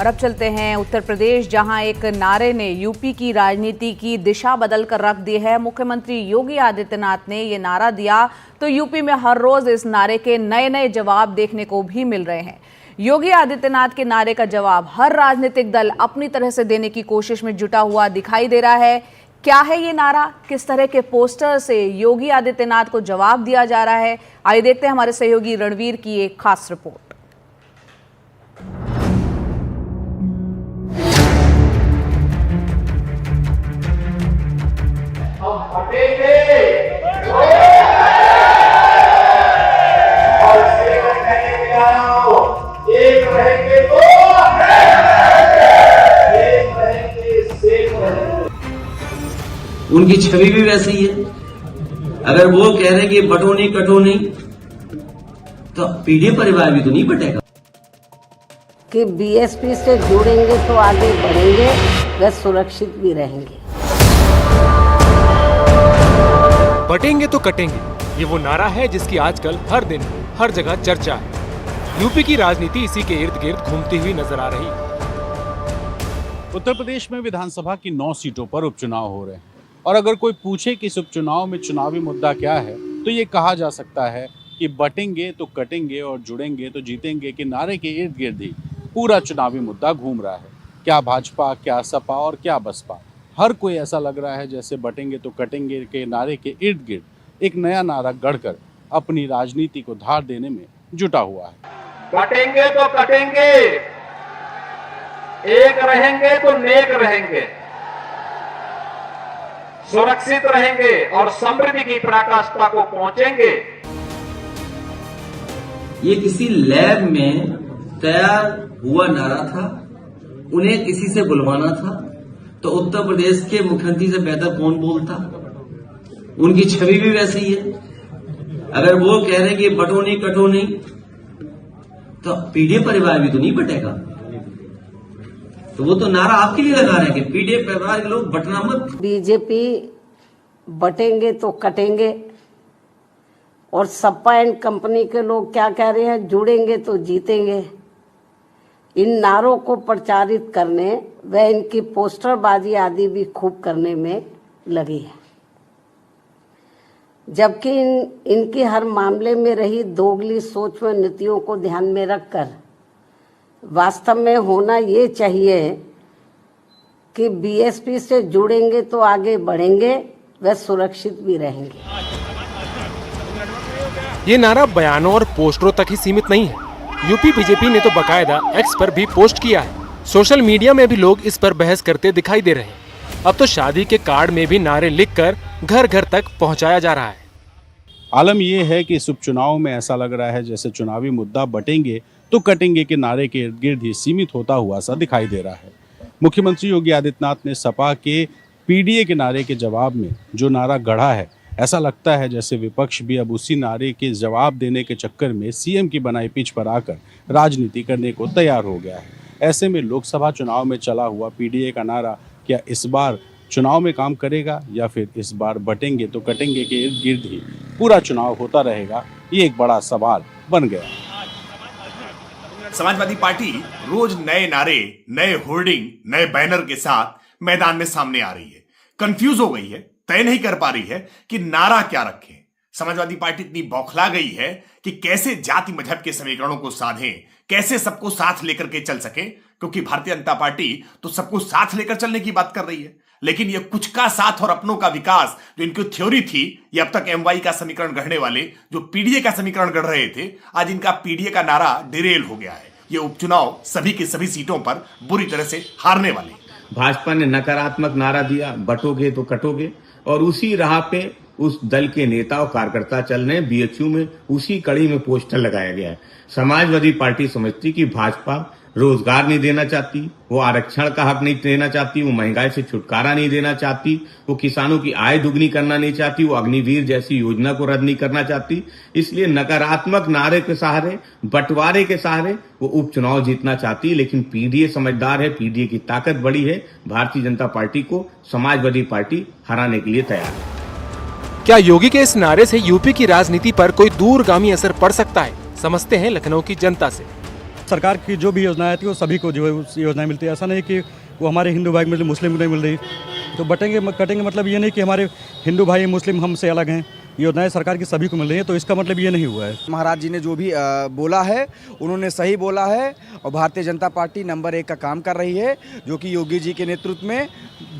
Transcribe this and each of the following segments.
और अब चलते हैं उत्तर प्रदेश, जहां एक नारे ने यूपी की राजनीति की दिशा बदल कर रख दी है। मुख्यमंत्री योगी आदित्यनाथ ने ये नारा दिया तो यूपी में हर रोज इस नारे के नए नए जवाब देखने को भी मिल रहे हैं। योगी आदित्यनाथ के नारे का जवाब हर राजनीतिक दल अपनी तरह से देने की कोशिश में जुटा हुआ दिखाई दे रहा है। क्या है ये नारा, किस तरह के पोस्टर से योगी आदित्यनाथ को जवाब दिया जा रहा है, आइए देखते हैं हमारे सहयोगी रणवीर की एक खास रिपोर्ट। उनकी छवि भी वैसी ही है। अगर वो कह रहे हैं कि बटो नहीं कटो नहीं, तो पीडीए परिवार भी तो नहीं बटेगा। कि बीएसपी से जुड़ेंगे तो आगे बढ़ेंगे, वे सुरक्षित भी रहेंगे। बटेंगे तो कटेंगे, ये वो नारा है जिसकी आजकल हर दिन हर जगह चर्चा है। यूपी की राजनीति इसी के इर्द गिर्द घूमती हुई नजर आ रही है। उत्तर प्रदेश में विधानसभा की 9 सीटों पर उपचुनाव हो रहे हैं और अगर कोई पूछे कि इस उपचुनाव में चुनावी मुद्दा क्या है, तो ये कहा जा सकता है कि बटेंगे तो कटेंगे और जुड़ेंगे तो जीतेंगे के नारे के इर्द गिर्द ही पूरा चुनावी मुद्दा घूम रहा है। क्या भाजपा, क्या सपा और क्या बसपा, हर कोई ऐसा लग रहा है जैसे बटेंगे तो कटेंगे के नारे के इर्द गिर्द एक नया नारा गढ़कर अपनी राजनीति को धार देने में जुटा हुआ है। बटेंगे तो कटेंगे, एक रहेंगे तो नेक रहेंगे, सुरक्षित रहेंगे और समृद्धि की पराकाष्ठा को पहुंचेंगे। ये किसी लैब में तैयार हुआ नारा था, उन्हें किसी से बुलवाना था, तो उत्तर प्रदेश के मुख्यमंत्री से बेहतर कौन बोलता। उनकी छवि भी वैसी ही है। अगर वो कह रहे हैं कि बटो नहीं कटो नहीं, तो पीडीए परिवार भी तो नहीं बटेगा। तो वो तो नारा आपके लिए लगा रहे हैं कि पीडीए परिवार के लोग बटना मत। बीजेपी बटेंगे तो कटेंगे और सपा एंड कंपनी के लोग क्या कह रहे हैं, जुड़ेंगे तो जीतेंगे। इन नारों को प्रचारित करने व इनकी पोस्टरबाजी आदि भी खूब करने में लगी है, जबकि इनकी हर मामले में रही दोगली सोच व नीतियों को ध्यान में रखकर वास्तव में होना ये चाहिए कि बीएसपी से जुड़ेंगे तो आगे बढ़ेंगे, वे सुरक्षित भी रहेंगे। ये नारा बयानों और पोस्टरों तक ही सीमित नहीं है। यूपी बीजेपी ने तो बकायदा एक्स पर भी पोस्ट किया है। सोशल मीडिया में भी लोग इस पर बहस करते दिखाई दे रहे हैं। अब तो शादी के कार्ड में भी नारे लिखकर घर घर तक पहुंचाया जा रहा है। आलम यह है कि इस उपचुनाव में ऐसा लग रहा है जैसे चुनावी मुद्दा बटेंगे तो कटेंगे के नारे के इर्द गिर्द ही सीमित होता हुआ सा दिखाई दे रहा है। मुख्यमंत्री योगी आदित्यनाथ ने सपा के पीडीए के नारे के जवाब में जो नारा गढ़ा है, ऐसा लगता है जैसे विपक्ष भी अब उसी नारे के जवाब देने के चक्कर में सीएम की बनाई पिच पर आकर राजनीति करने को तैयार हो गया है। ऐसे में लोकसभा चुनाव में चला हुआ पीडीए का नारा क्या इस बार चुनाव में काम करेगा या फिर इस बार बटेंगे तो कटेंगे के इर्द गिर्द ही पूरा चुनाव होता रहेगा, ये एक बड़ा सवाल बन गया। समाजवादी पार्टी रोज नए नारे, नए होर्डिंग, नए बैनर के साथ मैदान में सामने आ रही है। कंफ्यूज हो गई है, तय नहीं कर पा रही है कि नारा क्या रखें। समाजवादी पार्टी इतनी बौखला गई है कि कैसे जाति मजहब के समीकरणों को साधें, कैसे सबको साथ लेकर के चल सके, क्योंकि भारतीय जनता पार्टी तो सबको साथ लेकर चलने की बात कर रही है, लेकिन ये कुछ का साथ और अपनों का विकास जो इनकी थ्योरी थी, ये अब तक एमवाई का समीकरण गढ़ने वाले जो पीडीए का समीकरण गढ़ रहे थे, आज इनका पीडीए का नारा डिरेल हो गया है। ये उपचुनाव सभी की सभी सीटों पर बुरी तरह से हारने वाले। भाजपा ने नकारात्मक नारा दिया, बटोगे तो कटोगे, और उसी राह पे उस दल के नेता और कार्यकर्ता चल रहे हैं। बीएचयू में उसी कड़ी में पोस्टर लगाया गया है। समाजवादी पार्टी समझती कि भाजपा रोजगार नहीं देना चाहती, वो आरक्षण का हक नहीं देना चाहती, वो महंगाई से छुटकारा नहीं देना चाहती, वो किसानों की आय दुगनी करना नहीं चाहती, वो अग्निवीर जैसी योजना को रद्द नहीं करना चाहती। इसलिए नकारात्मक नारे के सहारे, बंटवारे के सहारे वो उपचुनाव जीतना चाहती। लेकिन पीडीए समझदार है, पीडीए की ताकत बड़ी है। भारतीय जनता पार्टी को समाजवादी पार्टी हराने के लिए तैयार है। क्या योगी के इस नारे से यूपी की राजनीति पर कोई दूरगामी असर पड़ सकता है? समझते हैं लखनऊ की जनता से। सरकार की जो भी योजनाएं आती है वो सभी को जो है उस योजनाएं मिलती है। ऐसा नहीं कि वो हमारे हिंदू भाई को मिल रही, मुस्लिम को नहीं मिल रही। तो बटेंगे कटेंगे मतलब ये नहीं कि हमारे हिंदू भाई मुस्लिम हमसे अलग हैं। योजनाएं सरकार की सभी को मिल रही है, तो इसका मतलब ये नहीं हुआ है। महाराज जी ने जो भी बोला है उन्होंने सही बोला है और भारतीय जनता पार्टी नंबर 1 का काम कर रही है, जो कि योगी जी के नेतृत्व में।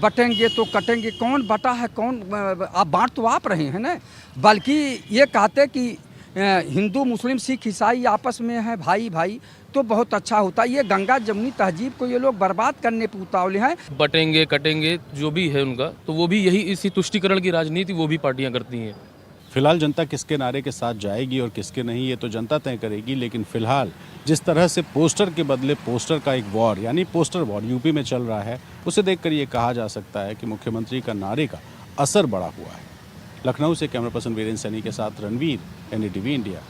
बटेंगे तो कटेंगे, कौन बटा है कौन, आप बांट तो आप रहे हैं ना, बल्कि ये कहते कि हिंदू मुस्लिम सिख ईसाई आपस में है भाई भाई, तो बहुत अच्छा होता। ये गंगा जमुनी तहजीब को ये लोग बर्बाद करने पर उतावले हैं। बटेंगे कटेंगे जो भी है उनका, तो वो भी यही इसी तुष्टिकरण की राजनीति वो भी पार्टियां करती हैं। फिलहाल जनता किसके नारे के साथ जाएगी और किसके नहीं, ये तो जनता तय करेगी। लेकिन फिलहाल जिस तरह से पोस्टर के बदले पोस्टर का एक वॉर यानी पोस्टर वॉर यूपी में चल रहा है, उसे देखकर ये कहा जा सकता है कि मुख्यमंत्री का नारे का असर बड़ा हुआ है। लखनऊ से कैमरा पर्सन वीरेंद्र सैनी के साथ रणवीर, NDTV इंडिया।